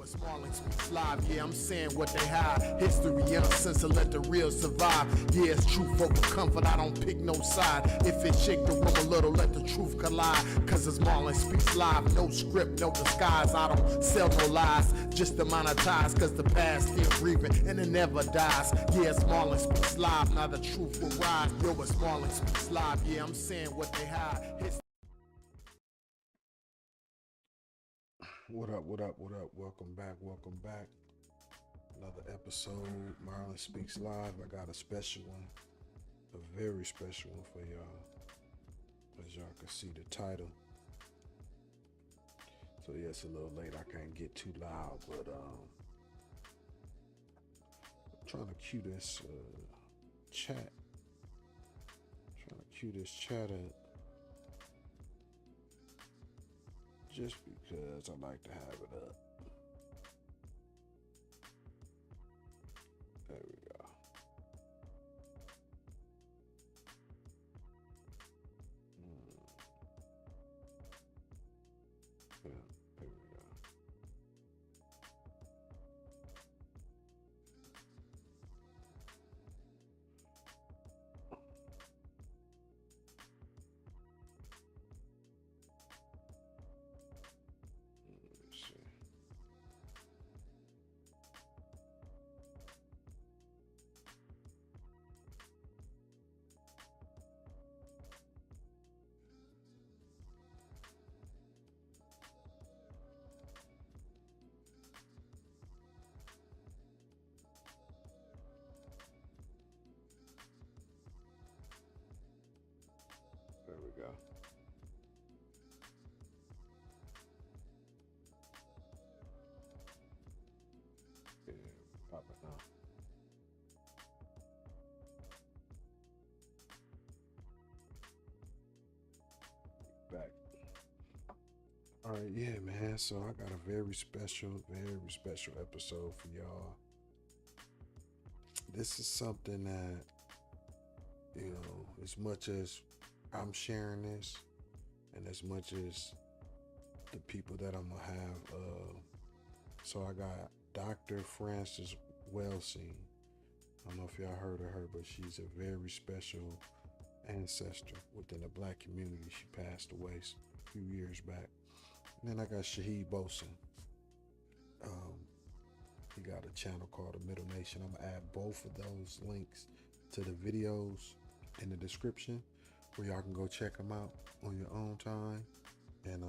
It's Marlon Speaks Live, yeah, I'm saying what they hide. History uncensored, let the real survive. Yeah, it's truth over comfort, I don't pick no side. If it shake the room a little, let the truth collide. Cause it's Marlon Speaks Live, no script, no disguise. I don't sell no lies, just to monetize. Cause the past still breathing and it never dies. Yeah, it's Marlon Speaks Live, now the truth will rise. Yo, it's Marlon Speaks Live, yeah, I'm saying what they hide. What up, what up, what up? Welcome back, welcome back. Another episode, Marlon Speaks Live. I got a special one, a very special one for y'all. As y'all can see the title. So yeah, it's a little late, I can't get too loud, but I'm trying to cue this chat. Trying to cue this chat up. Just because I like to have it up. There we go. Yeah, there we go. Let's see. There we go. Yeah, pop it now. Back. All right, yeah, man. So I got a very special episode for y'all. This is something that, you know, as much as I'm sharing this, and as much as the people that I'm gonna have, so I got Dr. Frances Welsing. I don't know if y'all heard of her, but she's a very special ancestor within the Black community. She passed away a few years back. And then I got Shaheed Bosun. He got a channel called The Middle Nation. I'm gonna add both of those links to the videos in the description, where y'all can go check them out on your own time. And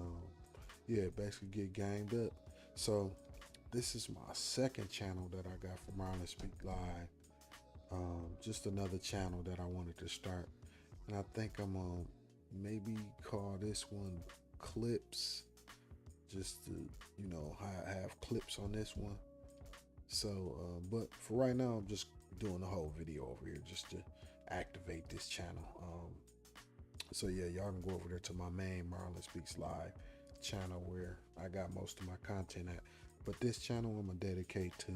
yeah, basically get gamed up. So this is my second channel that I got for Marlon Speak Live. Just another channel that I wanted to start. And I think I'm gonna maybe call this one Clips, just to, you know, have clips on this one. So, but for right now, I'm just doing the whole video over here just to activate this channel. So yeah, y'all can go over there to my main Marlon Speaks Live channel where I got most of my content at. But this channel I'm gonna dedicate to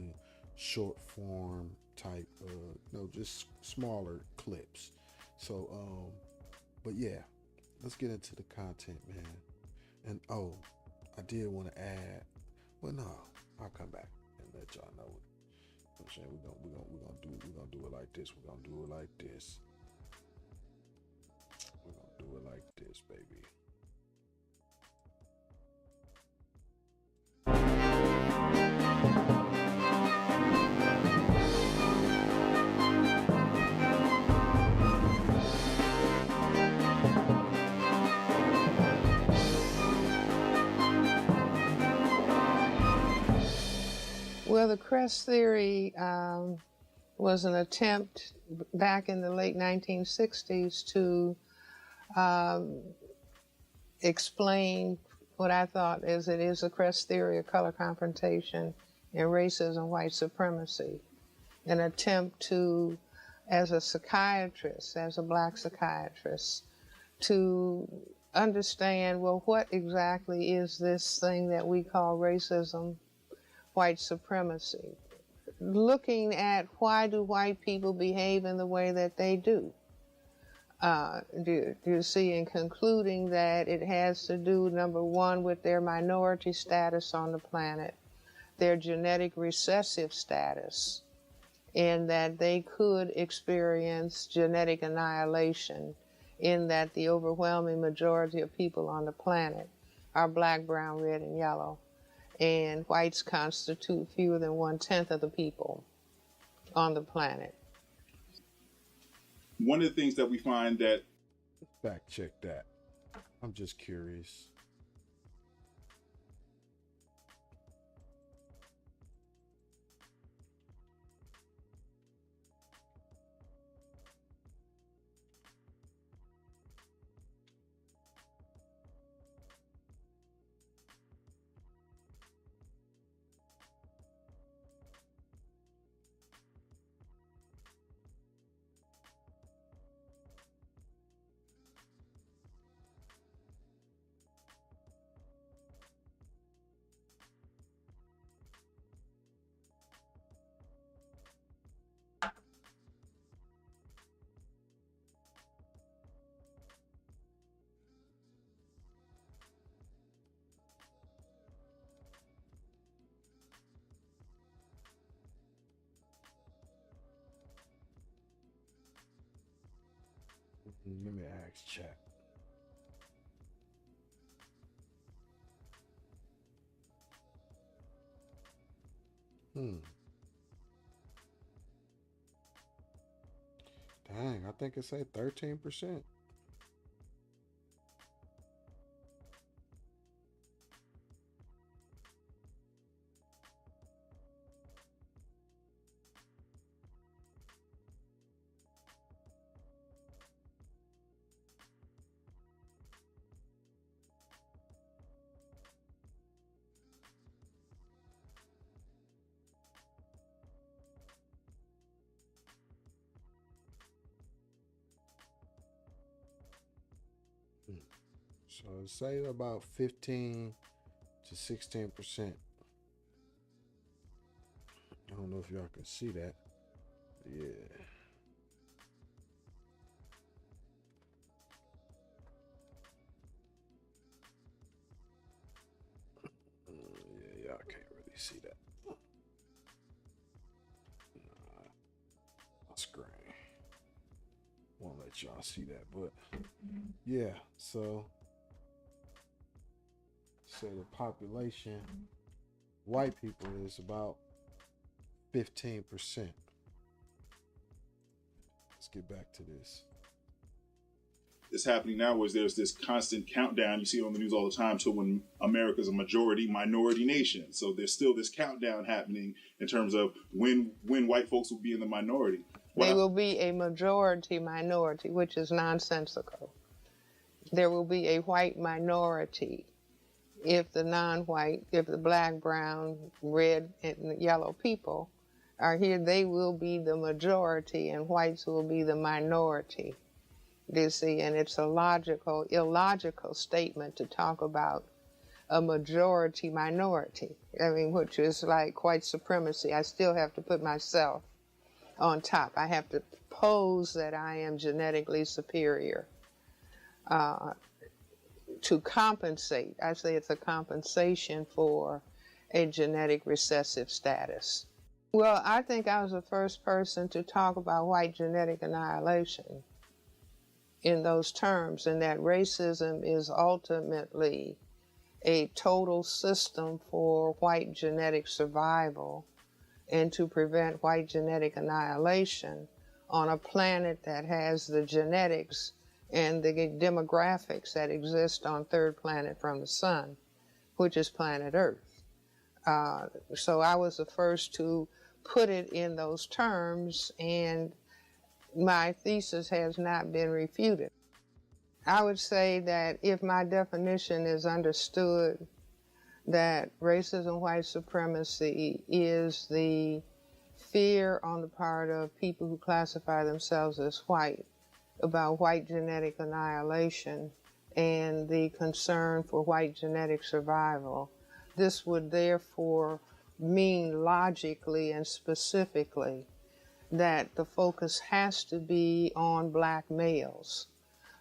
short form type, just smaller clips. So, but yeah, let's get into the content, man. And oh, I did want to add. Well, no, I'll come back and let y'all know. I'm saying we're gonna do it like this. We're gonna do it like this. We're gonna do it like this, baby. Well, the crest theory was an attempt back in the late 1960s to explain what I thought is it is the crest theory of color confrontation and racism, white supremacy. An attempt to, as a psychiatrist, as a black psychiatrist, to understand, well, what exactly is this thing that we call racism, white supremacy? Looking at why do white people behave in the way that they do. Do you see, in concluding that it has to do, number one, with their minority status on the planet, their genetic recessive status, in that they could experience genetic annihilation, in that the overwhelming majority of people on the planet are black, brown, red, and yellow, and whites constitute fewer than 1/10 of the people on the planet. One of the things that we find that Fact check that. I'm just curious. Let me ask chat. Dang, I think it say 13%. So say about 15 to 16%. I don't know if y'all can see that. Yeah. Yeah, y'all can't really see that. Nah, my screen won't let y'all see that, but yeah, so the population, white people, is about 15%. Let's get back to this. is happening now is there's this constant countdown you see on the news all the time to when America's a majority minority nation. So there's still this countdown happening in terms of when white folks will be in the minority. They will be a majority minority, which is nonsensical. There will be a white minority if the non-white, if the black, brown, red, and yellow people are here. They will be the majority and whites will be the minority. You see, and it's a illogical statement to talk about a majority minority. I mean, which is like white supremacy. I still have to put myself on top. I have to pose that I am genetically superior to compensate. I say it's a compensation for a genetic recessive status. Well, I think I was the first person to talk about white genetic annihilation in those terms, and that racism is ultimately a total system for white genetic survival and to prevent white genetic annihilation on a planet that has the genetics and the demographics that exist on third planet from the sun, which is planet Earth. So I was the first to put it in those terms, and my thesis has not been refuted. I would say that if my definition is understood, that racism, white supremacy is the fear on the part of people who classify themselves as white about white genetic annihilation and the concern for white genetic survival. This would therefore mean logically and specifically that the focus has to be on black males,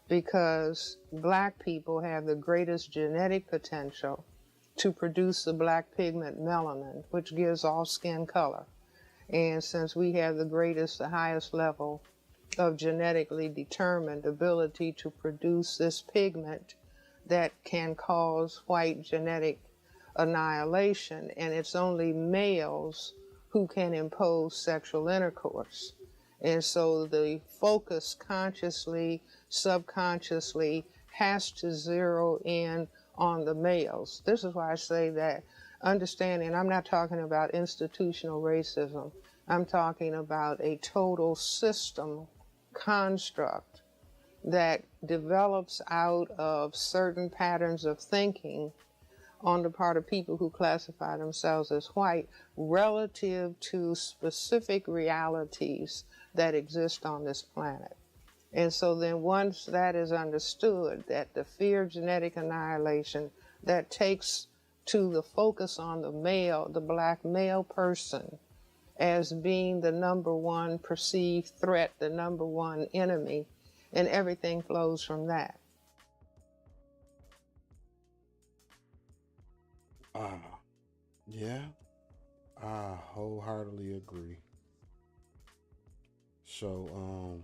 because black people have the greatest genetic potential to produce the black pigment melanin, which gives all skin color. And since we have the greatest, the highest level of genetically determined ability to produce this pigment that can cause white genetic annihilation, and it's only males who can impose sexual intercourse. And so the focus consciously, subconsciously has to zero in on the males. This is why I say that understanding, I'm not talking about institutional racism, I'm talking about a total system construct that develops out of certain patterns of thinking on the part of people who classify themselves as white relative to specific realities that exist on this planet. And so then once that is understood, that the fear of genetic annihilation that takes to the focus on the male, the black male person, as being the number one perceived threat, the number one enemy, and everything flows from that. Yeah, I wholeheartedly agree. So,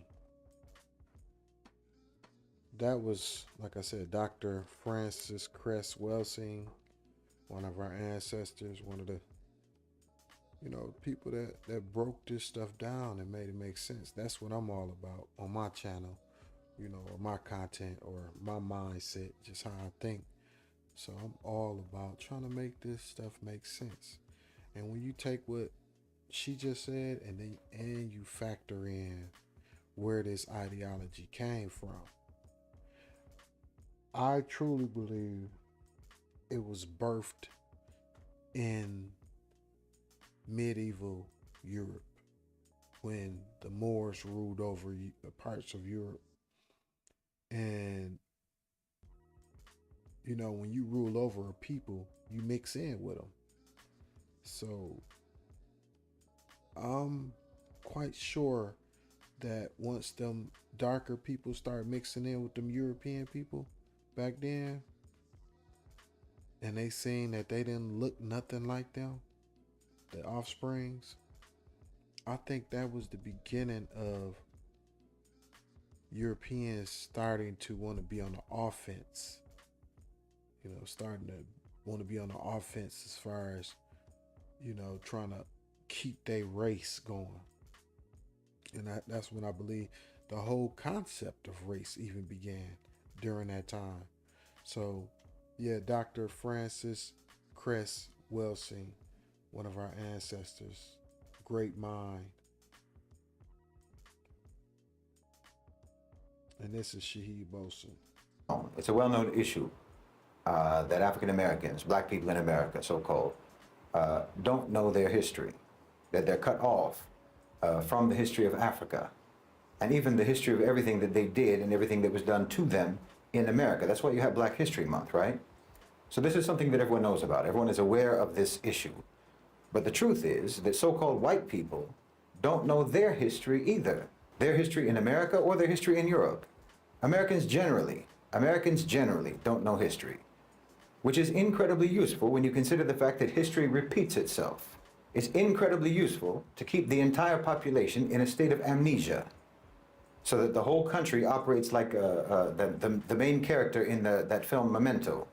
that was, like I said, Dr. Frances Cress Welsing, one of our ancestors, one of the, people that broke this stuff down and made it make sense. That's what I'm all about on my channel, or my content or my mindset, just how I think. So I'm all about trying to make this stuff make sense. And when you take what she just said and you factor in where this ideology came from, I truly believe it was birthed in medieval Europe when the Moors ruled over parts of Europe. And when you rule over a people, you mix in with them. So I'm quite sure that once them darker people start mixing in with them European people back then, and they seen that they didn't look nothing like them, the offsprings, I think that was the beginning of Europeans starting to want to be on the offense. Starting to want to be on the offense as far as, trying to keep their race going. And that's when I believe the whole concept of race even began during that time. So, yeah, Dr. Frances Cress Welsing, one of our ancestors, great mind. And this is Shaheed Bosun. It's a well-known issue that African Americans, black people in America, so-called, don't know their history, that they're cut off from the history of Africa, and even the history of everything that they did and everything that was done to them in America. That's why you have Black History Month, right? So this is something that everyone knows about. Everyone is aware of this issue. But the truth is that so-called white people don't know their history either. Their history in America or their history in Europe. Americans generally don't know history, which is incredibly useful when you consider the fact that history repeats itself. It's incredibly useful to keep the entire population in a state of amnesia, so that the whole country operates like the main character in that film Memento,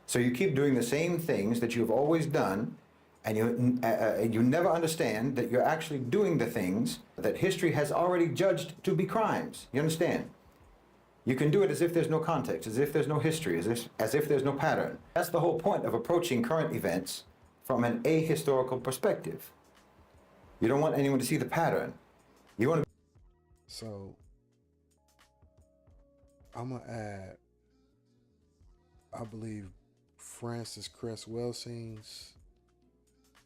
So you keep doing the same things that you've always done, and you never understand that you're actually doing the things that history has already judged to be crimes. You understand? You can do it as if there's no context, as if there's no history, as if there's no pattern. That's the whole point of approaching current events from an ahistorical perspective. You don't want anyone to see the pattern. You want to. So I'm gonna add, I believe Frances Cress Welsing's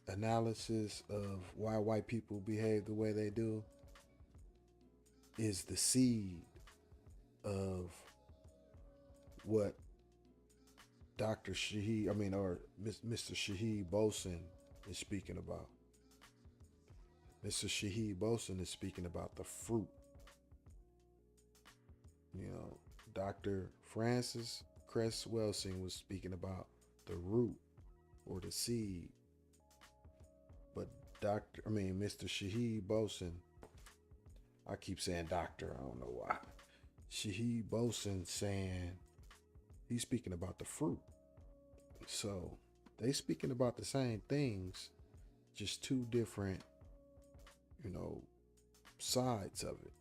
analysis of why white people behave the way they do is the seed of what Dr. Shaheed, or Mr. Shaheed Bosun is speaking about. Mr. Shaheed Bosun is speaking about the fruit. Dr. Frances Cress Welsing was speaking about the root or the seed. But Mr. Shaheed Bosun, I keep saying doctor, I don't know why. Shaheed Bosun saying he's speaking about the fruit. So they speaking about the same things, just two different, sides of it.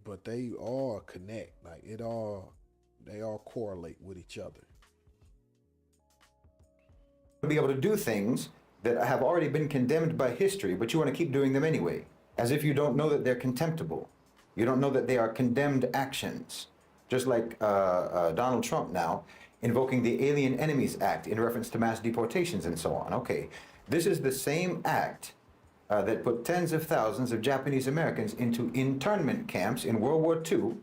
But they all connect, like they all correlate with each other. Be able to do things that have already been condemned by history, but you want to keep doing them anyway, as if you don't know that they're contemptible. You don't know that they are condemned actions. Just like Donald Trump now invoking the Alien Enemies Act in reference to mass deportations and so on. Okay, this is the same act that put tens of thousands of Japanese Americans into internment camps in World War II,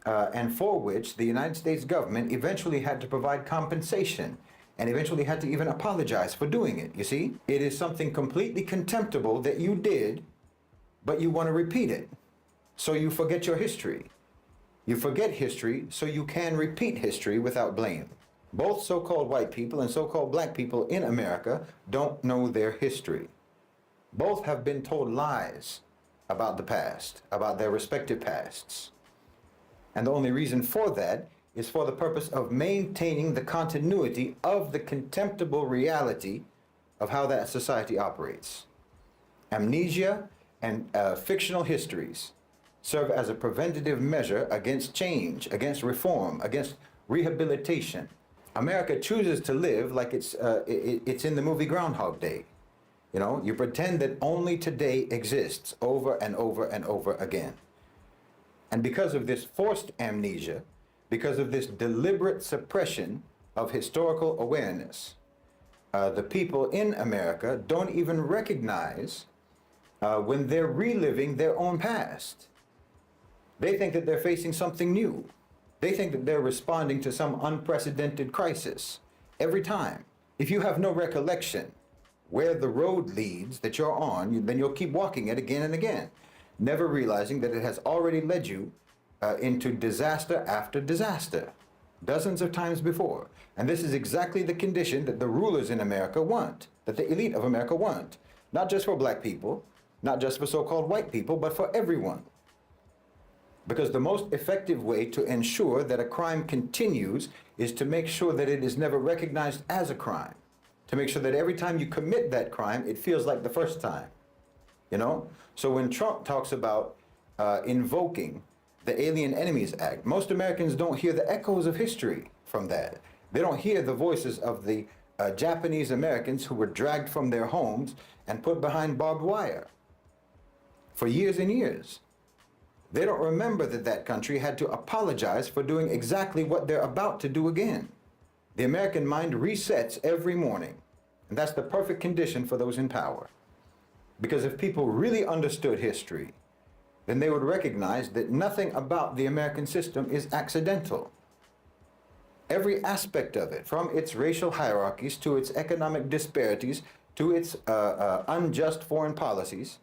and for which the United States government eventually had to provide compensation and eventually had to even apologize for doing it. You see, it is something completely contemptible that you did, but you want to repeat it. So you forget your history. You forget history so you can repeat history without blame. Both so-called white people and so-called black people in America don't know their history. Both have been told lies about the past, about their respective pasts. And the only reason for that is for the purpose of maintaining the continuity of the contemptible reality of how that society operates. Amnesia and fictional histories serve as a preventative measure against change, against reform, against rehabilitation. America chooses to live like it's in the movie Groundhog Day. You pretend that only today exists over and over and over again. And because of this forced amnesia, because of this deliberate suppression of historical awareness, the people in America don't even recognize when they're reliving their own past. They think that they're facing something new. They think that they're responding to some unprecedented crisis every time. If you have no recollection where the road leads that you're on, then you'll keep walking it again and again, never realizing that it has already led you into disaster after disaster, dozens of times before. And this is exactly the condition that the rulers in America want, that the elite of America want, not just for black people, not just for so-called white people, but for everyone. Because the most effective way to ensure that a crime continues is to make sure that it is never recognized as a crime, to make sure that every time you commit that crime, it feels like the first time. So when Trump talks about invoking the Alien Enemies Act, most Americans don't hear the echoes of history from that. They don't hear the voices of the Japanese Americans who were dragged from their homes and put behind barbed wire for years and years. They don't remember that that country had to apologize for doing exactly what they're about to do again. The American mind resets every morning, and that's the perfect condition for those in power. Because if people really understood history, then they would recognize that nothing about the American system is accidental. Every aspect of it, from its racial hierarchies to its economic disparities to its unjust foreign policies,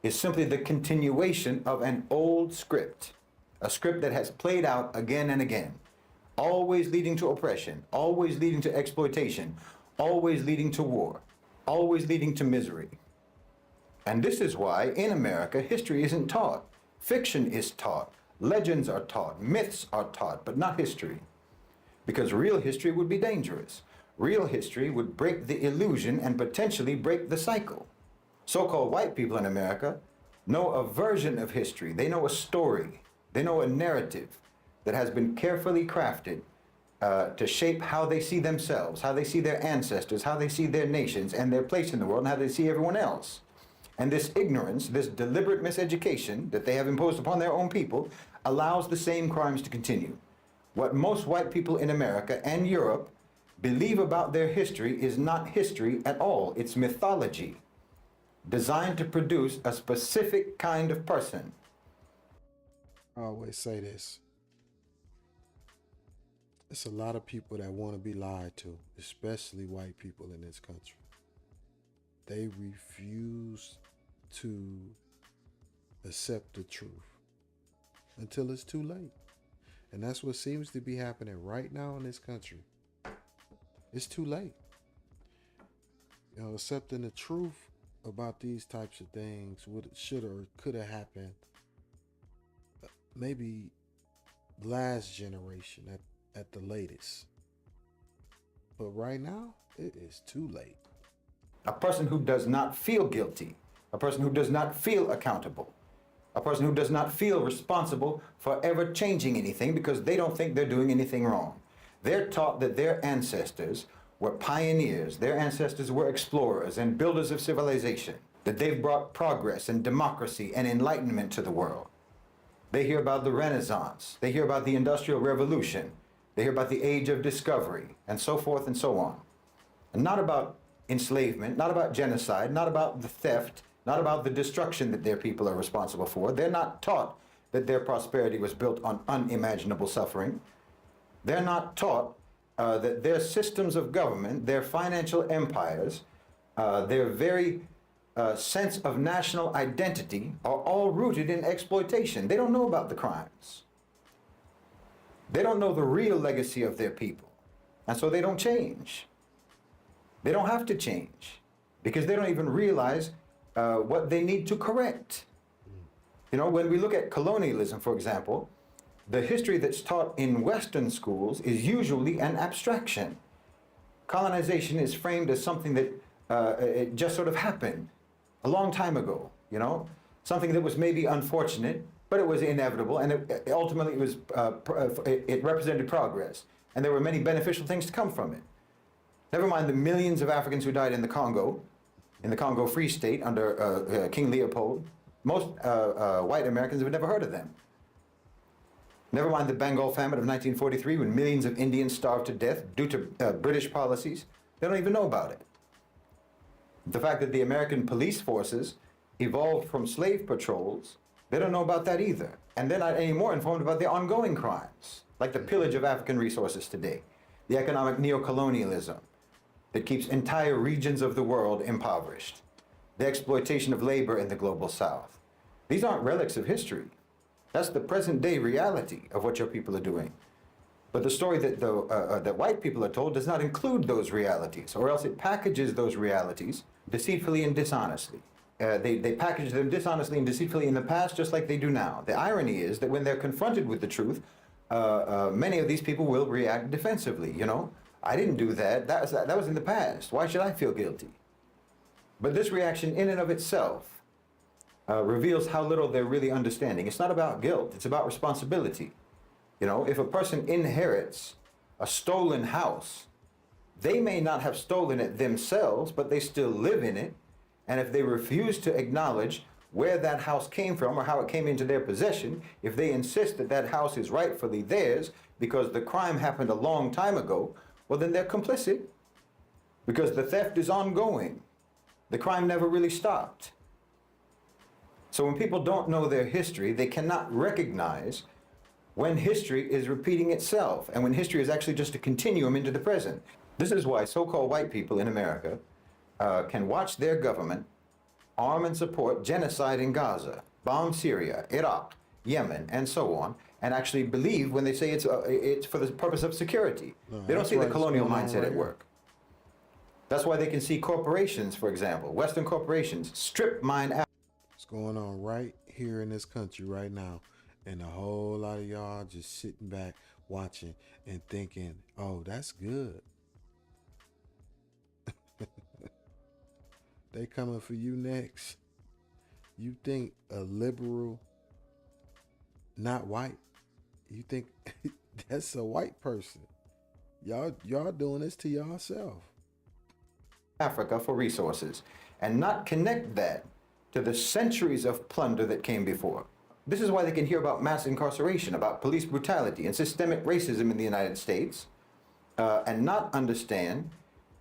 is simply the continuation of an old script, a script that has played out again and again, always leading to oppression, always leading to exploitation, always leading to war, always leading to misery. And this is why in America history isn't taught. Fiction is taught, legends are taught, myths are taught, but not history. Because real history would be dangerous. Real history would break the illusion and potentially break the cycle. So-called white people in America know a version of history. They know a story. They know a narrative that has been carefully crafted to shape how they see themselves, how they see their ancestors, how they see their nations and their place in the world, and how they see everyone else. And this ignorance, this deliberate miseducation that they have imposed upon their own people allows the same crimes to continue. What most white people in America and Europe believe about their history is not history at all. It's mythology, designed to produce a specific kind of person. I always say this. It's a lot of people that want to be lied to, especially white people in this country. They refuse to accept the truth until it's too late. And that's what seems to be happening right now in this country. It's too late. You know, accepting the truth about these types of things, what should or could have happened, maybe last generation at the latest. But right now, it is too late. A person who does not feel guilty, a person who does not feel accountable, a person who does not feel responsible for ever changing anything because they don't think they're doing anything wrong. They're taught that their ancestors were pioneers, their ancestors were explorers and builders of civilization, that they've brought progress and democracy and enlightenment to the world. They hear about the Renaissance, they hear about the Industrial Revolution, they hear about the Age of Discovery, and so forth and so on. And not about enslavement, not about genocide, not about the theft, not about the destruction that their people are responsible for. They're not taught that their prosperity was built on unimaginable suffering. They're not taught that their systems of government, their financial empires, their very sense of national identity are all rooted in exploitation. They don't know about the crimes. They don't know the real legacy of their people. And so they don't change. They don't have to change because they don't even realize what they need to correct. You know, when we look at colonialism, for example, the history that's taught in Western schools is usually an abstraction. Colonization is framed as something that it just sort of happened a long time ago, you know, something that was maybe unfortunate, but it was inevitable, and ultimately it represented progress, and there were many beneficial things to come from it. Never mind the millions of Africans who died in the Congo Free State under King Leopold. Most white Americans have never heard of them. Never mind the Bengal famine of 1943 when millions of Indians starved to death due to British policies. They don't even know about it. The fact that the American police forces evolved from slave patrols, they don't know about that either. And they're not any more informed about the ongoing crimes, like the pillage of African resources today, the economic neocolonialism that keeps entire regions of the world impoverished, the exploitation of labor in the global South. These aren't relics of history. That's the present day reality of what your people are doing. But the story that that white people are told does not include those realities, or else it packages those realities deceitfully and dishonestly. They package them dishonestly and deceitfully in the past just like they do now. The irony is that when they're confronted with the truth, many of these people will react defensively, you know. I didn't do that. That was in the past. Why should I feel guilty? But this reaction in and of itself reveals how little they're really understanding. It's not about guilt. It's about responsibility. You know, if a person inherits a stolen house, they may not have stolen it themselves, but they still live in it. And if they refuse to acknowledge where that house came from or how it came into their possession, if they insist that that house is rightfully theirs because the crime happened a long time ago, well, then they're complicit because the theft is ongoing. The crime never really stopped. So when people don't know their history, they cannot recognize when history is repeating itself and when history is actually just a continuum into the present. This is why so-called white people in America can watch their government arm and support genocide in Gaza, bomb Syria, Iraq, Yemen, and so on, and actually believe when they say it's for the purpose of security. No, they don't see the right. colonial It's going on mindset right at here. work. That's why they can see corporations, for example, Western corporations, strip mine out. What's going on right here in this country right now, and a whole lot of y'all just sitting back watching and thinking, oh, that's good. They coming for you next. You think a liberal, not white, you think that's a white person. Y'all doing this to yourself. Africa for resources and not connect that to the centuries of plunder that came before. This is why they can hear about mass incarceration, about police brutality and systemic racism in the United States, and not understand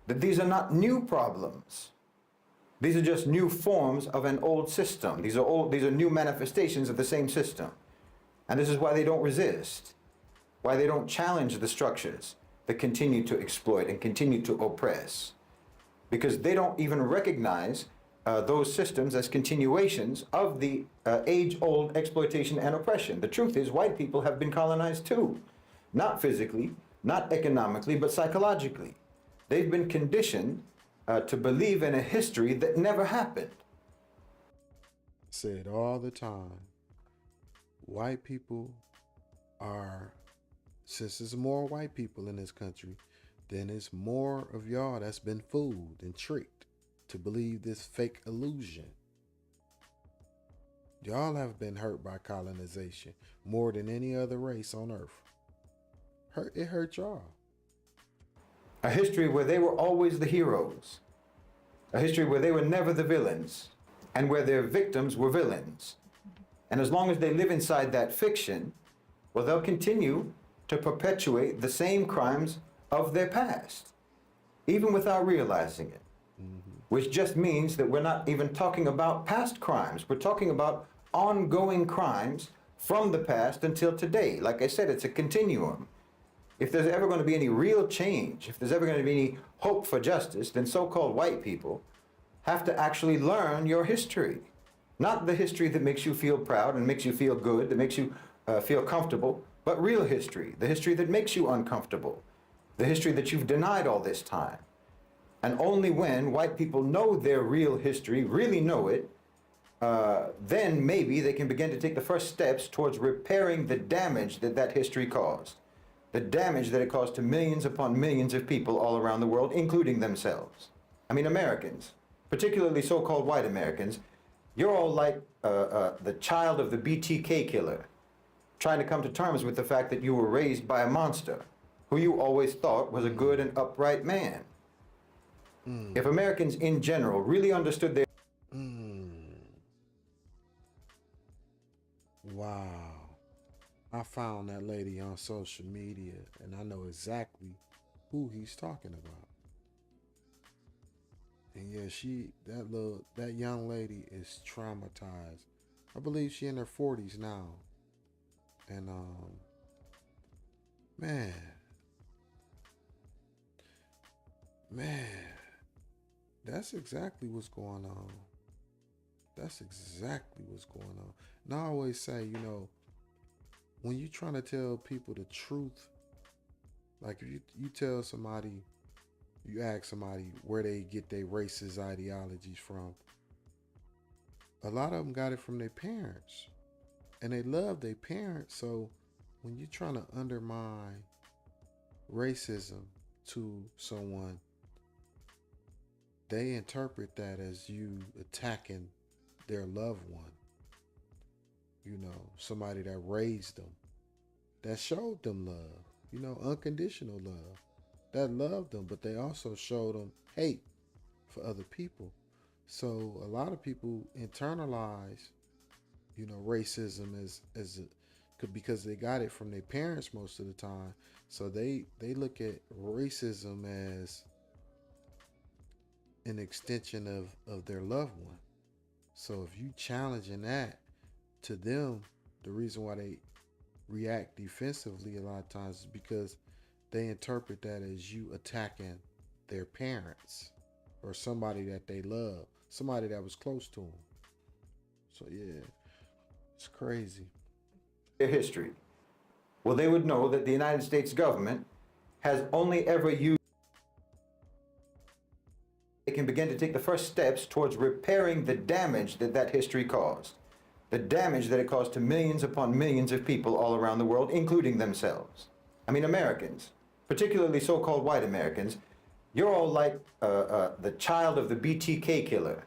that these are not new problems. These are just new forms of an old system. These are new manifestations of the same system. And this is why they don't resist, why they don't challenge the structures that continue to exploit and continue to oppress. Because they don't even recognize those systems as continuations of the age-old exploitation and oppression. The truth is, white people have been colonized too. Not physically, not economically, but psychologically. they've been conditioned to believe in a history that never happened. Say it all the time. White people are, since there's more white people in this country, then it's more of y'all that's been fooled and tricked to believe this fake illusion. Y'all have been hurt by colonization more than any other race on earth. It hurt y'all. A history where they were always the heroes. A history where they were never the villains, and where their victims were villains. And as long as they live inside that fiction, well, they'll continue to perpetuate the same crimes of their past, even without realizing it. Which just means that we're not even talking about past crimes. We're talking about ongoing crimes from the past until today. Like I said, it's a continuum. If there's ever going to be any real change, if there's ever going to be any hope for justice, then so-called white people have to actually learn your history. Not the history that makes you feel proud and makes you feel good, that makes you feel comfortable, but real history, the history that makes you uncomfortable, the history that you've denied all this time. And only when white people know their real history, really know it, then maybe they can begin to take the first steps towards repairing the damage that that history caused. The damage that it caused to millions upon millions of people all around the world, including themselves. I mean, Americans, particularly so-called white Americans, you're all like the child of the BTK killer, trying to come to terms with the fact that you were raised by a monster, who you always thought was a good and upright man. If Americans in general really understood their... Wow. I found that lady on social media, and I know exactly who he's talking about. And yeah, that young lady is traumatized. I believe she in her 40s now. And man, that's exactly what's going on. That's exactly what's going on. And I always say, when you're trying to tell people the truth, like if you tell somebody, you ask somebody where they get their racist ideologies from, a lot of them got it from their parents. And they love their parents. So when you're trying to undermine racism to someone, they interpret that as you attacking their loved one. Somebody that raised them, that showed them love, unconditional love, that loved them, but they also showed them hate for other people. So a lot of people internalize, racism because they got it from their parents most of the time. So they look at racism as an extension of their loved one. So if you challenging that to them, the reason why they react defensively a lot of times is because they interpret that as you attacking their parents or somebody that they love, somebody that was close to them. So yeah, it's crazy. Their history. Well, they would know that the United States government has only ever used... They can begin to take the first steps towards repairing the damage that that history caused. The damage that it caused to millions upon millions of people all around the world, including themselves. I mean, Americans, particularly so-called white Americans, you're all like the child of the BTK killer,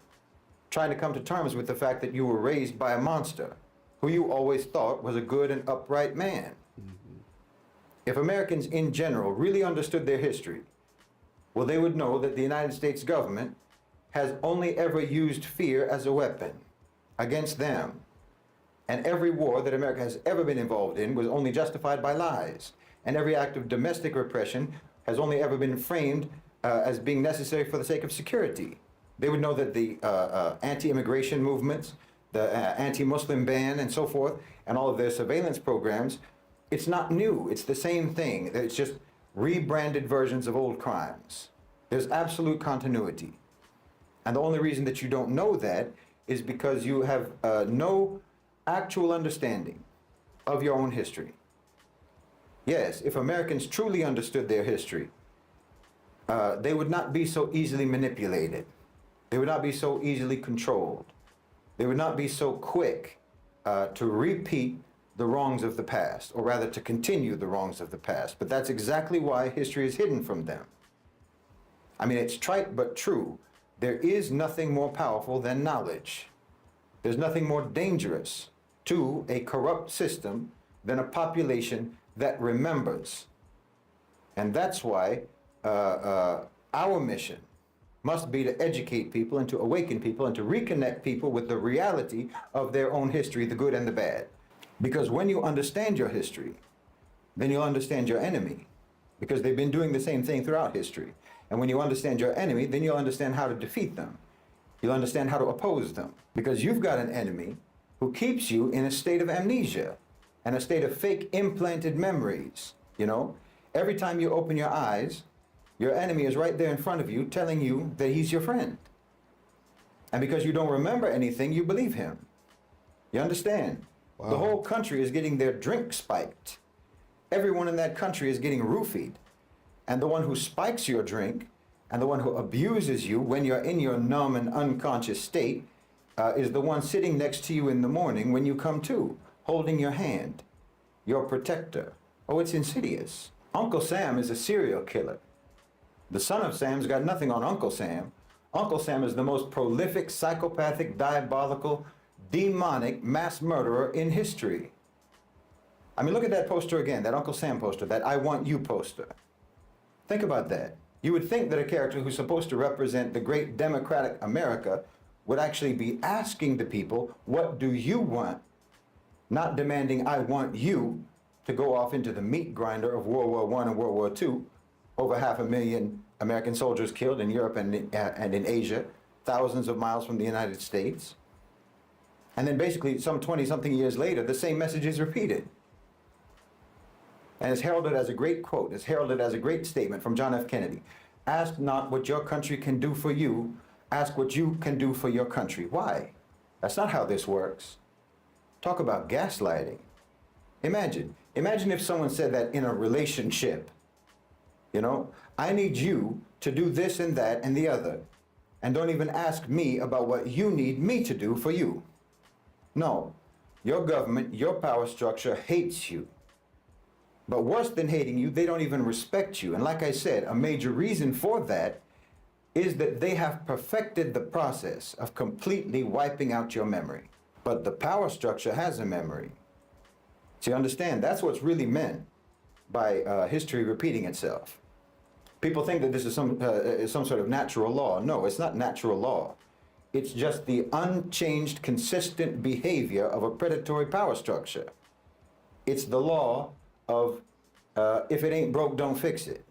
trying to come to terms with the fact that you were raised by a monster, who you always thought was a good and upright man. If Americans in general really understood their history, well, they would know that the United States government has only ever used fear as a weapon against them. And every war that America has ever been involved in was only justified by lies. And every act of domestic repression has only ever been framed as being necessary for the sake of security. They would know that the anti-immigration movements, the anti-Muslim ban and so forth, and all of their surveillance programs, it's not new. It's the same thing. It's just rebranded versions of old crimes. There's absolute continuity. And the only reason that you don't know that is because you have no actual understanding of your own history. Yes, if Americans truly understood their history, they would not be so easily manipulated. They would not be so easily controlled. They would not be so quick to repeat the wrongs of the past, or rather to continue the wrongs of the past. But that's exactly why history is hidden from them. I mean, it's trite but true. There is nothing more powerful than knowledge. There's nothing more dangerous to a corrupt system than a population that remembers. And that's why our mission must be to educate people and to awaken people and to reconnect people with the reality of their own history, the good and the bad. Because when you understand your history, then you'll understand your enemy, because they've been doing the same thing throughout history. And when you understand your enemy, then you'll understand how to defeat them. You'll understand how to oppose them, because you've got an enemy who keeps you in a state of amnesia and a state of fake implanted memories. You know, every time you open your eyes, your enemy is right there in front of you telling you that he's your friend. And because you don't remember anything, you believe him. You understand? Wow. The whole country is getting their drink spiked. Everyone in that country is getting roofied. And the one who spikes your drink and the one who abuses you when you're in your numb and unconscious state is the one sitting next to you in the morning when you come to, holding your hand, your protector. Oh, it's insidious. Uncle Sam is a serial killer. The son of Sam's got nothing on Uncle Sam. Uncle Sam is the most prolific, psychopathic, diabolical, demonic mass murderer in history. I mean, look at that poster again, that Uncle Sam poster, that I Want You poster. Think about that. You would think that a character who's supposed to represent the great democratic America would actually be asking the people, what do you want? Not demanding, I want you to go off into the meat grinder of World War I and World War II. Over 500,000 American soldiers killed in Europe and in Asia, thousands of miles from the United States. And then basically some 20-something years later, the same message is repeated. And it's heralded as a great quote, it's heralded as a great statement from John F. Kennedy. Ask not what your country can do for you, ask what you can do for your country. Why? That's not how this works. Talk about gaslighting. Imagine if someone said that in a relationship. You know, I need you to do this and that and the other, and don't even ask me about what you need me to do for you. No, your government, your power structure hates you. But worse than hating you, they don't even respect you. And like I said, a major reason for that is that they have perfected the process of completely wiping out your memory. But the power structure has a memory. So you understand, that's what's really meant by history repeating itself. People think that this is some sort of natural law. No, it's not natural law. It's just the unchanged, consistent behavior of a predatory power structure. It's the law of if it ain't broke, don't fix it.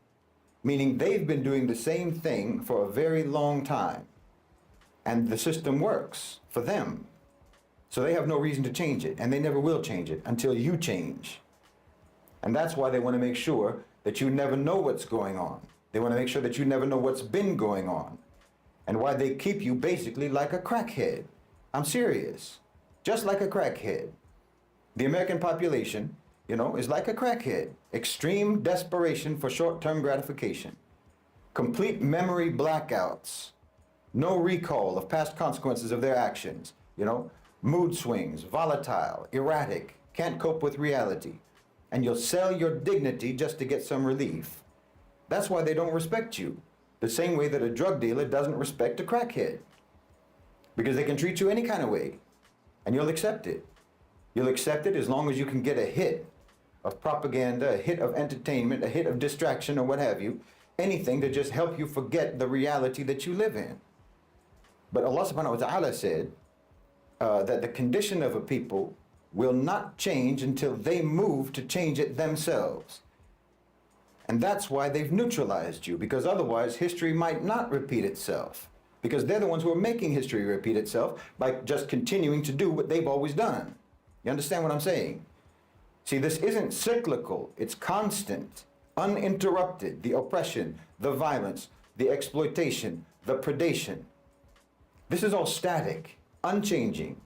Meaning they've been doing the same thing for a very long time. And the system works for them. So they have no reason to change it, and they never will change it until you change. And that's why they want to make sure that you never know what's going on. They want to make sure that you never know what's been going on. And why they keep you basically like a crackhead. I'm serious. Just like a crackhead. The American population, you know, is like a crackhead. Extreme desperation for short-term gratification. Complete memory blackouts. No recall of past consequences of their actions. You know, mood swings, volatile, erratic, can't cope with reality. And you'll sell your dignity just to get some relief. That's why they don't respect you. The same way that a drug dealer doesn't respect a crackhead. Because they can treat you any kind of way. And you'll accept it. You'll accept it as long as you can get a hit of propaganda, a hit of entertainment, a hit of distraction, or what have you. Anything to just help you forget the reality that you live in. But Allah subhanahu wa ta'ala said that the condition of a people will not change until they move to change it themselves. And that's why they've neutralized you, because otherwise history might not repeat itself. Because they're the ones who are making history repeat itself by just continuing to do what they've always done. You understand what I'm saying? See, this isn't cyclical, it's constant, uninterrupted, the oppression, the violence, the exploitation, the predation. This is all static, unchanging.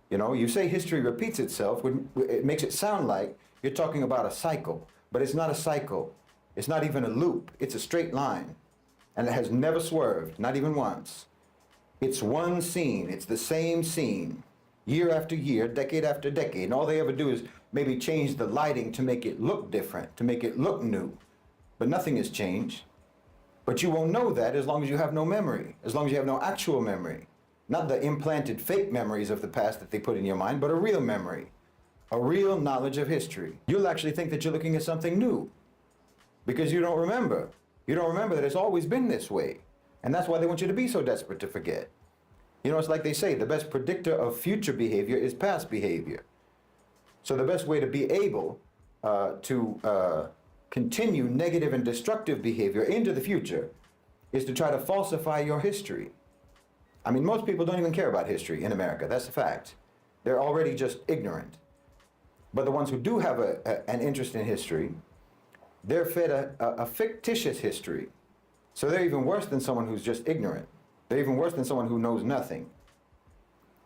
You know, you say history repeats itself, it makes it sound like you're talking about a cycle, but it's not a cycle. It's not even a loop, it's a straight line. and it has never swerved, not even once. It's one scene, it's the same scene, year after year, decade after decade, and all they ever do is maybe change the lighting to make it look different, to make it look new. But nothing has changed. But you won't know that as long as you have no memory, as long as you have no actual memory. Not the implanted fake memories of the past that they put in your mind, but a real memory, a real knowledge of history. You'll actually think that you're looking at something new because you don't remember. You don't remember that it's always been this way. And that's why they want you to be so desperate to forget. You know, it's like they say, the best predictor of future behavior is past behavior. So the best way to be able to continue negative and destructive behavior into the future is to try to falsify your history. I mean, most people don't even care about history in America. That's a fact. They're already just ignorant. But the ones who do have an interest in history, they're fed a fictitious history. So they're even worse than someone who's just ignorant. They're even worse than someone who knows nothing.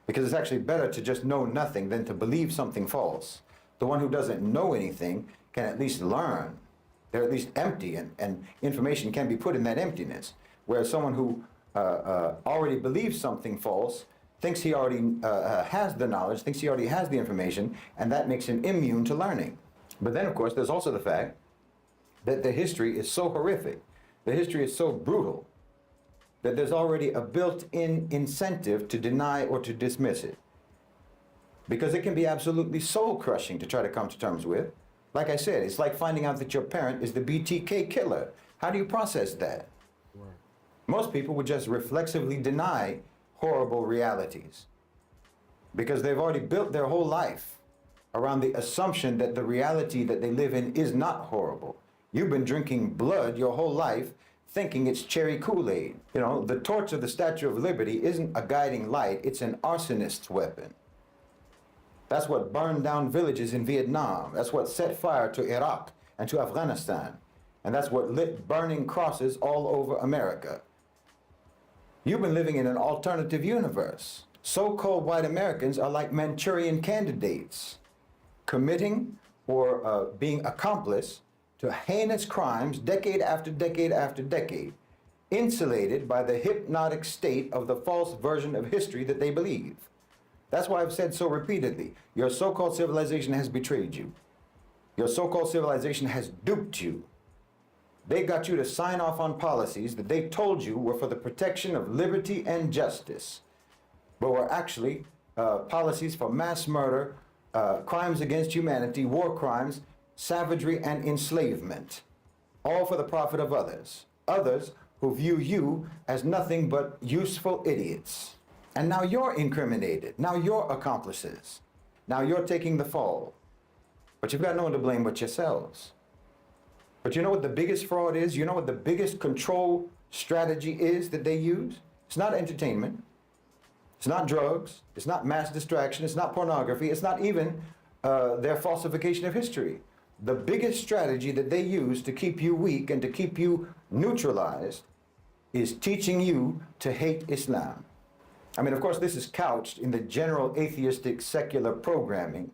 Because it's actually better to just know nothing than to believe something false. The one who doesn't know anything can at least learn. They're at least empty, and information can be put in that emptiness. Whereas someone who already believes something false, thinks he already has the knowledge, thinks he already has the information, and that makes him immune to learning. But then, of course, there's also the fact that the history is so horrific, the history is so brutal, that there's already a built-in incentive to deny or to dismiss it. Because it can be absolutely soul-crushing to try to come to terms with. Like I said, it's like finding out that your parent is the BTK killer. How do you process that? Right. Most people would just reflexively deny horrible realities because they've already built their whole life around the assumption that the reality that they live in is not horrible. You've been drinking blood your whole life thinking it's cherry Kool-Aid. You know, the torch of the Statue of Liberty isn't a guiding light, it's an arsonist's weapon. That's what burned down villages in Vietnam. That's what set fire to Iraq and to Afghanistan. And that's what lit burning crosses all over America. You've been living in an alternative universe. So-called white Americans are like Manchurian candidates, committing or being accomplice to heinous crimes decade after decade after decade, insulated by the hypnotic state of the false version of history that they believe. That's why I've said so repeatedly, your so-called civilization has betrayed you. Your so-called civilization has duped you. They got you to sign off on policies that they told you were for the protection of liberty and justice, but were actually policies for mass murder, crimes against humanity, war crimes, savagery, and enslavement, all for the profit of others. Others who view you as nothing but useful idiots. And now you're incriminated. Now you're accomplices. Now you're taking the fall. But you've got no one to blame but yourselves. But you know what the biggest fraud is? You know what the biggest control strategy is that they use? It's not entertainment. It's not drugs. It's not mass distraction. It's not pornography. It's not even their falsification of history. The biggest strategy that they use to keep you weak and to keep you neutralized is teaching you to hate Islam. I mean, of course, this is couched in the general atheistic secular programming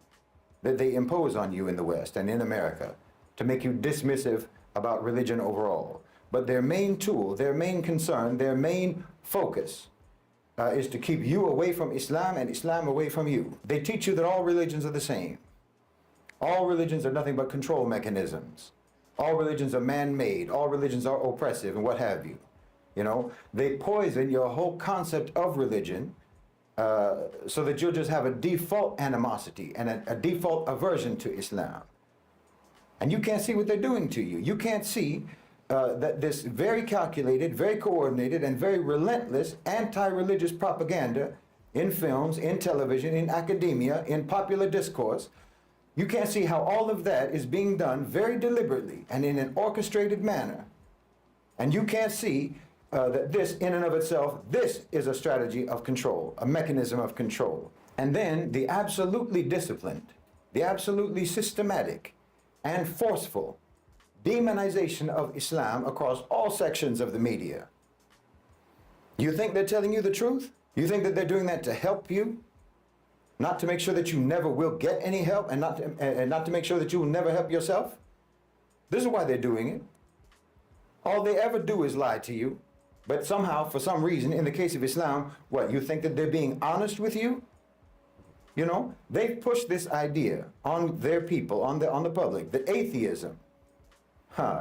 that they impose on you in the West and in America to make you dismissive about religion overall. But their main tool, their main concern, their main focus is to keep you away from Islam and Islam away from you. They teach you that all religions are the same. All religions are nothing but control mechanisms. All religions are man-made. All religions are oppressive and what have you. You know, they poison your whole concept of religion so that you'll just have a default animosity and a default aversion to Islam. And you can't see what they're doing to you. You can't see that this very calculated, very coordinated, and very relentless anti-religious propaganda in films, in television, in academia, in popular discourse, you can't see how all of that is being done very deliberately and in an orchestrated manner. And you can't see that this, in and of itself, this is a strategy of control, a mechanism of control. And then the absolutely disciplined, the absolutely systematic and forceful demonization of Islam across all sections of the media. You think they're telling you the truth? You think that they're doing that to help you? Not to make sure that you never will get any help and not to make sure that you will never help yourself? This is why they're doing it. All they ever do is lie to you. But somehow, for some reason, in the case of Islam, what, you think that they're being honest with you? You know, they've pushed this idea on their people, on the public, that atheism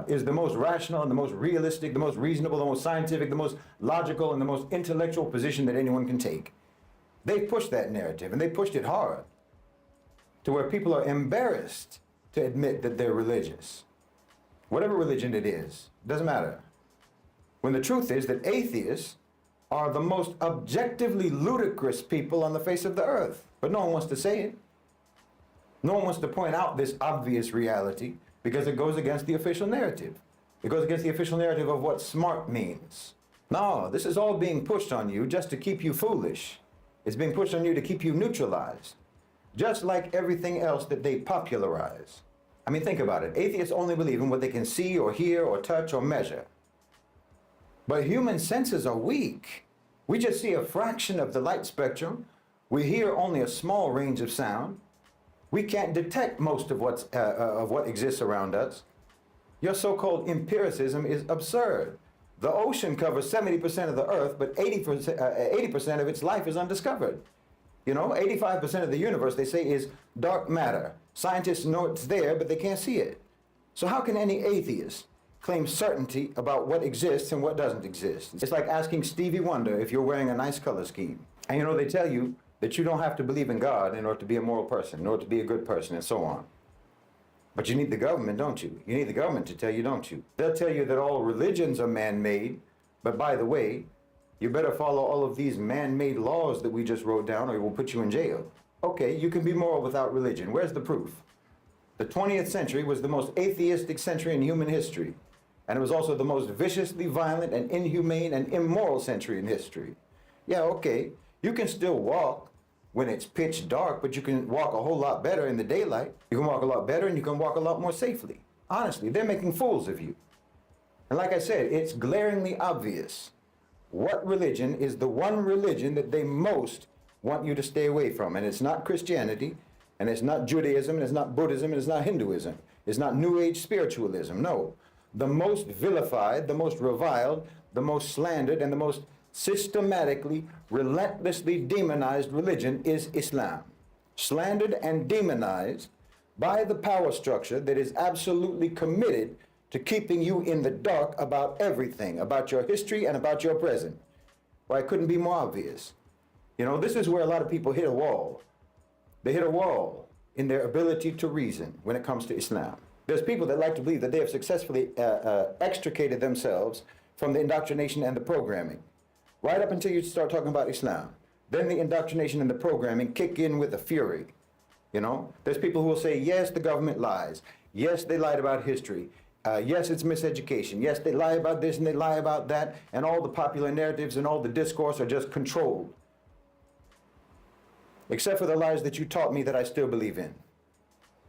is the most rational and the most realistic, the most reasonable, the most scientific, the most logical, and the most intellectual position that anyone can take. They've pushed that narrative, and they pushed it hard to where people are embarrassed to admit that they're religious. Whatever religion it is, doesn't matter. When the truth is that atheists are the most objectively ludicrous people on the face of the earth. But no one wants to say it. No one wants to point out this obvious reality because it goes against the official narrative. It goes against the official narrative of what smart means. No, this is all being pushed on you just to keep you foolish. It's being pushed on you to keep you neutralized. Just like everything else that they popularize. I mean, think about it. Atheists only believe in what they can see or hear or touch or measure. But human senses are weak. We just see a fraction of the light spectrum. We hear only a small range of sound. We can't detect most of what exists around us. Your so-called empiricism is absurd. The ocean covers 70% of the earth, but 80% of its life is undiscovered. You know, 85% of the universe, they say, is dark matter. Scientists know it's there, but they can't see it. So how can any atheist claim certainty about what exists and what doesn't exist? It's like asking Stevie Wonder if you're wearing a nice color scheme. And you know, they tell you that you don't have to believe in God in order to be a moral person, in order to be a good person, and so on. But you need the government, don't you? You need the government to tell you, don't you? They'll tell you that all religions are man-made, but by the way, you better follow all of these man-made laws that we just wrote down or we'll put you in jail. Okay, you can be moral without religion. Where's the proof? The 20th century was the most atheistic century in human history. And it was also the most viciously violent and inhumane and immoral century in history. Yeah, okay, you can still walk when it's pitch dark, but you can walk a whole lot better in the daylight. You can walk a lot better and you can walk a lot more safely. Honestly, they're making fools of you. And like I said, it's glaringly obvious what religion is the one religion that they most want you to stay away from. And it's not Christianity, and it's not Judaism, and it's not Buddhism, and it's not Hinduism. It's not New Age spiritualism, no. The most vilified, the most reviled, the most slandered, and the most systematically, relentlessly demonized religion is Islam. Slandered and demonized by the power structure that is absolutely committed to keeping you in the dark about everything, about your history and about your present. Why, it couldn't be more obvious. You know, this is where a lot of people hit a wall. They hit a wall in their ability to reason when it comes to Islam. There's people that like to believe that they have successfully extricated themselves from the indoctrination and the programming. Right up until you start talking about Islam. Then the indoctrination and the programming kick in with a fury. You know, there's people who will say, yes, the government lies. Yes, they lied about history. Yes, it's miseducation. Yes, they lie about this and they lie about that. And all the popular narratives and all the discourse are just controlled. Except for the lies that you taught me that I still believe in.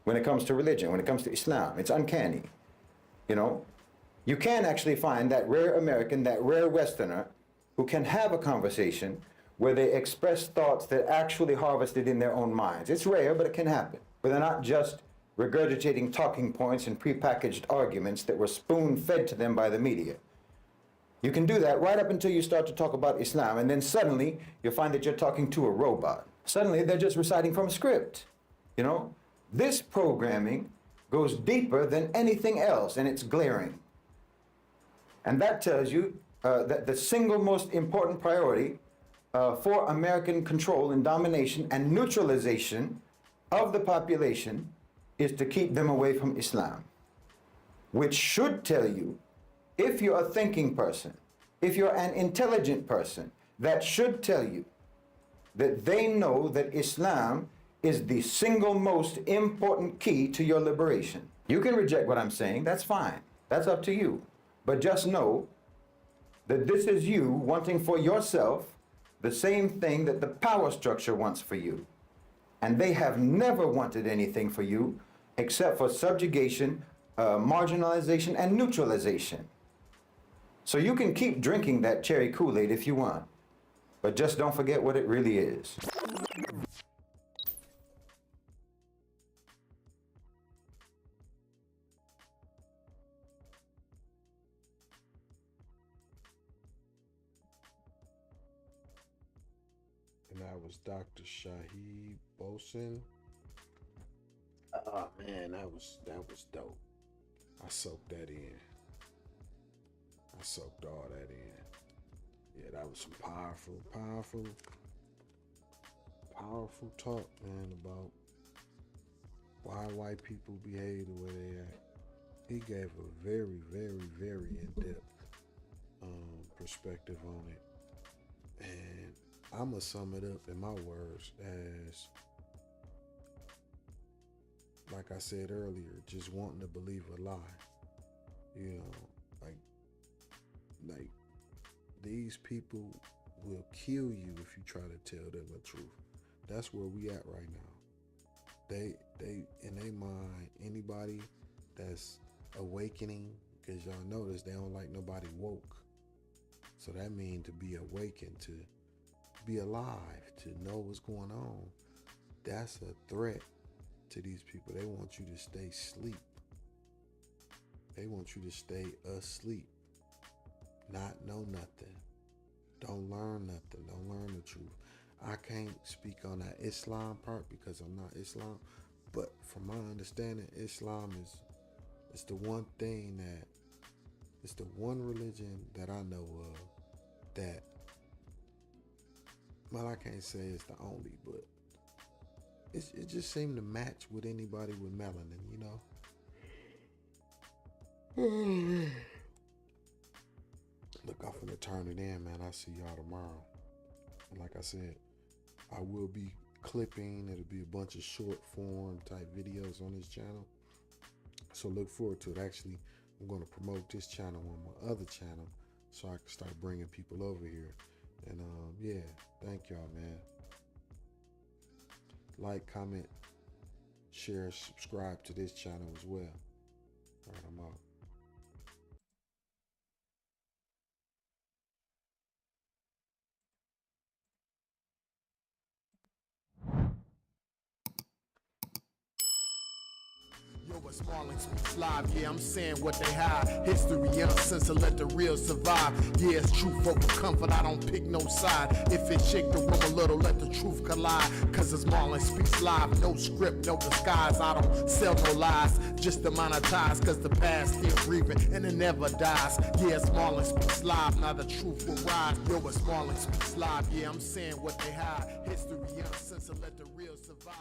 When it comes to religion, when it comes to Islam, it's uncanny. You know, you can actually find that rare American, that rare Westerner, who can have a conversation where they express thoughts that actually harvested in their own minds. It's rare, but it can happen. But they're not just regurgitating talking points and prepackaged arguments that were spoon-fed to them by the media. You can do that right up until you start to talk about Islam, and then suddenly you'll find that you're talking to a robot. Suddenly they're just reciting from a script. You know, this programming goes deeper than anything else, and it's glaring. And that tells you that the single most important priority for American control and domination and neutralization of the population is to keep them away from Islam. Which should tell you, if you're a thinking person, if you're an intelligent person, that should tell you that they know that Islam is the single most important key to your liberation. You can reject what I'm saying, that's fine. That's up to you. But just know that this is you wanting for yourself the same thing that the power structure wants for you. And they have never wanted anything for you except for subjugation, marginalization, and neutralization. So you can keep drinking that cherry Kool-Aid if you want, but just don't forget what it really is. That was Dr. Shaheed Bosun. Oh man, that was dope. I soaked that in. I soaked all that in. Yeah, that was some powerful talk, man, about why white people behave the way they act. He gave a very, very, very in-depth perspective on it. And I'm going to sum it up in my words as, like I said earlier, just wanting to believe a lie. You know, like these people will kill you if you try to tell them the truth. That's where we at right now. They in their mind, anybody that's awakening, because y'all notice they don't like nobody woke. So that means to be awakened, to be alive, to know what's going on. That's a threat to these people. They want you to stay asleep. They want you to stay asleep. Not know nothing. Don't learn nothing. Don't learn the truth. I can't speak on that Islam part because I'm not Islam. But from my understanding, Islam is the one thing that, it's the one religion that I know of that, well, I can't say it's the only, but it just seemed to match with anybody with melanin, you know? Look, I'm finna turn it in, man. I'll see y'all tomorrow. And like I said, I will be clipping. It'll be a bunch of short form type videos on this channel. So look forward to it. Actually, I'm going to promote this channel on my other channel so I can start bringing people over here. And yeah, thank y'all, man. Like, comment, share, subscribe to this channel as well. All right, I'm out. Yo, it's Marlon Speaks Live. Yeah, I'm saying what they hide. History uncensored, let the real survive. Yeah, it's truth over comfort. I don't pick no side. If it shake the room a little, let the truth collide. Cause it's Marlon Speaks Live. No script, no disguise. I don't sell no lies. Just to monetize. Cause the past still breathing and it never dies. Yeah, it's Marlon Speaks Live. Now the truth will rise. Yo, it's Marlon Speaks Live. Yeah, I'm saying what they hide. History uncensored, let the real survive.